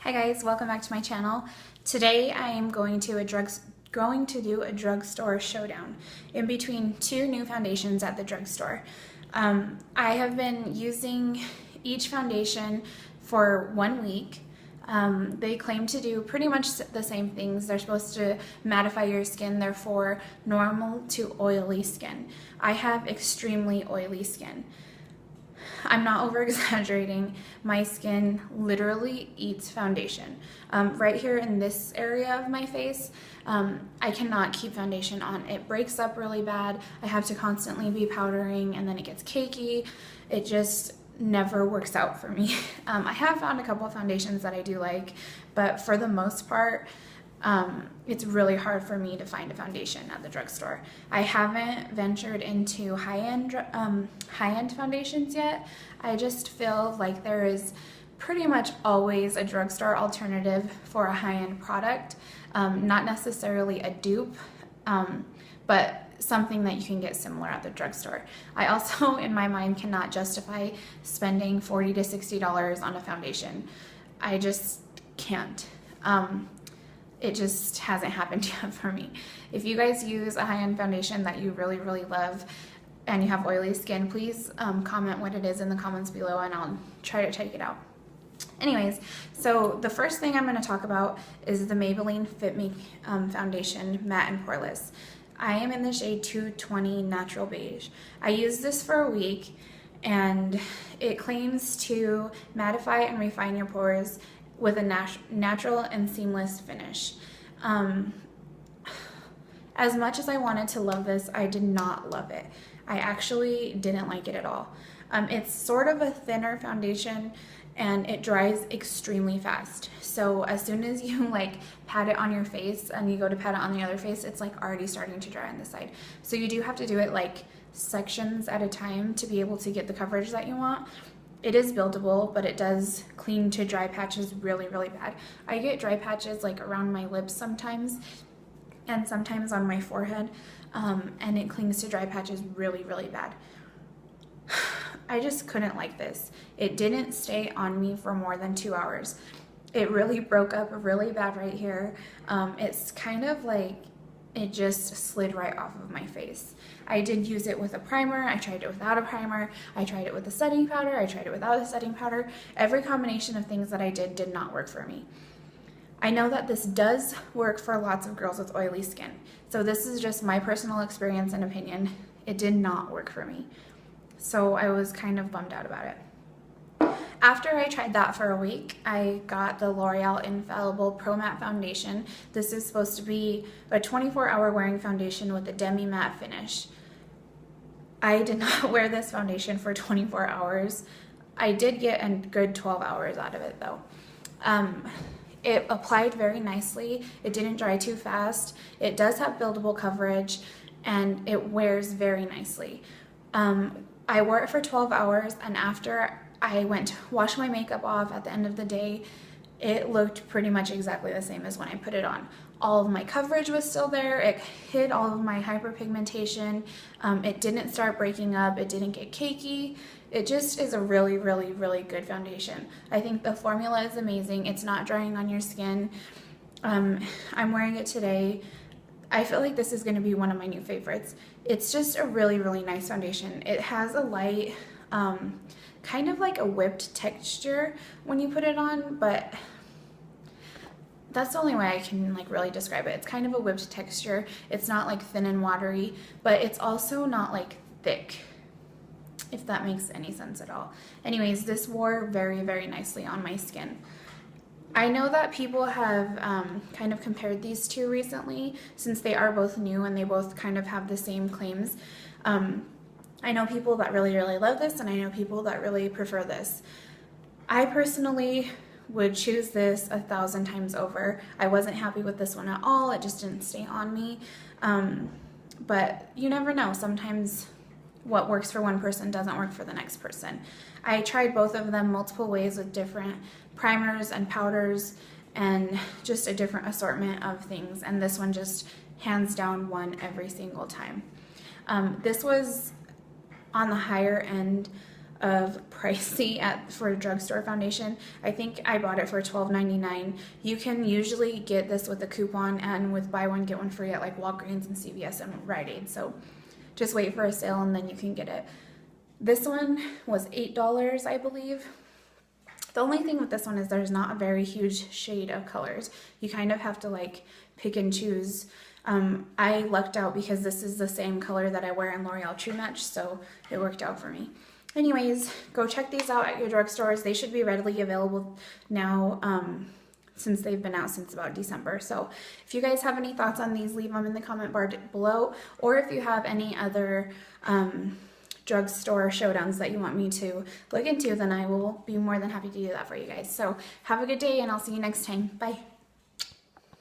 Hi guys, welcome back to my channel. Today I am going to do a drugstore showdown in between two new foundations at the drugstore. I have been using each foundation for 1 week. They claim to do pretty much the same things. They're supposed to mattify your skin, therefore normal to oily skin. I have extremely oily skin. I'm not over exaggerating. My skin literally eats foundation. Right here in this area of my face, I cannot keep foundation on. It breaks up really bad. I have to constantly be powdering and then it gets cakey. It just never works out for me. I have found a couple of foundations that I do like, but for the most part, it's really hard for me to find a foundation at the drugstore. I haven't ventured into high-end foundations yet. I just feel like there is pretty much always a drugstore alternative for a high-end product. Not necessarily a dupe, but something that you can get similar at the drugstore. I also, in my mind, cannot justify spending $40 to $60 on a foundation. I just can't. It just hasn't happened yet for me. If you guys use a high-end foundation that you really, really love and you have oily skin, please comment what it is in the comments below and I'll try to check it out. Anyways, so the first thing I'm going to talk about is the Maybelline Fit Me foundation, matte and poreless. I am in the shade 220 Natural Beige. I used this for a week and it claims to mattify and refine your pores with a natural and seamless finish. As much as I wanted to love this, I did not love it. I actually didn't like it at all. It's sort of a thinner foundation and it dries extremely fast. So as soon as you like pat it on your face and you go to pat it on the other face, it's like already starting to dry on the side. So you do have to do it like sections at a time to be able to get the coverage that you want. It is buildable, but it does cling to dry patches really, really bad. I get dry patches like around my lips sometimes and sometimes on my forehead, and it clings to dry patches really, really bad. I just couldn't like this. It didn't stay on me for more than 2 hours. It really broke up really bad right here. It's kind of like it just slid right off of my face. I did use it with a primer. I tried it without a primer. I tried it with a setting powder. I tried it without a setting powder. Every combination of things that I did not work for me. I know that this does work for lots of girls with oily skin. So this is just my personal experience and opinion. It did not work for me. So I was kind of bummed out about it. After I tried that for a week, I got the Loreal Infallible Pro Matte Foundation. This is supposed to be a 24-hour wearing foundation with a demi-matte finish. I did not wear this foundation for 24 hours. I did get a good 12 hours out of it though. It applied very nicely. It didn't dry too fast. It does have buildable coverage and it wears very nicely. I wore it for 12 hours and after I went to wash my makeup off at the end of the day, it looked pretty much exactly the same as when I put it on. All of my coverage was still there. It hid all of my hyperpigmentation. It didn't start breaking up. It didn't get cakey. It just is a really, really, really good foundation. I think the formula is amazing. It's not drying on your skin. I'm wearing it today. I feel like this is going to be one of my new favorites. It's just a really, really nice foundation. It has a light, kind of like a whipped texture when you put it on, but that's the only way I can like really describe it. It's kind of a whipped texture. It's not like thin and watery, but it's also not like thick, if that makes any sense at all. Anyways, this wore very, very nicely on my skin. I know that people have kind of compared these two recently since they are both new and they both kind of have the same claims. I know people that really, really love this and I know people that really prefer this. I personally would choose this 1,000 times over. I wasn't happy with this one at all. It just didn't stay on me. But you never know. Sometimes what works for one person doesn't work for the next person. I tried both of them multiple ways with different primers and powders and just a different assortment of things, and this one just hands down won every single time. This was on the higher end of pricey for a drugstore foundation. I think I bought it for $12.99. You can usually get this with a coupon and with buy one get one free at like Walgreens and CVS and Rite Aid. So just wait for a sale and then you can get it. This one was $8, I believe. The only thing with this one is there's not a very huge shade of colors. You kind of have to like pick and choose. I lucked out because this is the same color that I wear in L'Oreal True Match, so it worked out for me. Anyways, go check these out at your drugstores. They should be readily available now since they've been out since about December. So if you guys have any thoughts on these, leave them in the comment bar below. Or if you have any other drugstore showdowns that you want me to look into, then I will be more than happy to do that for you guys. So have a good day and I'll see you next time. Bye.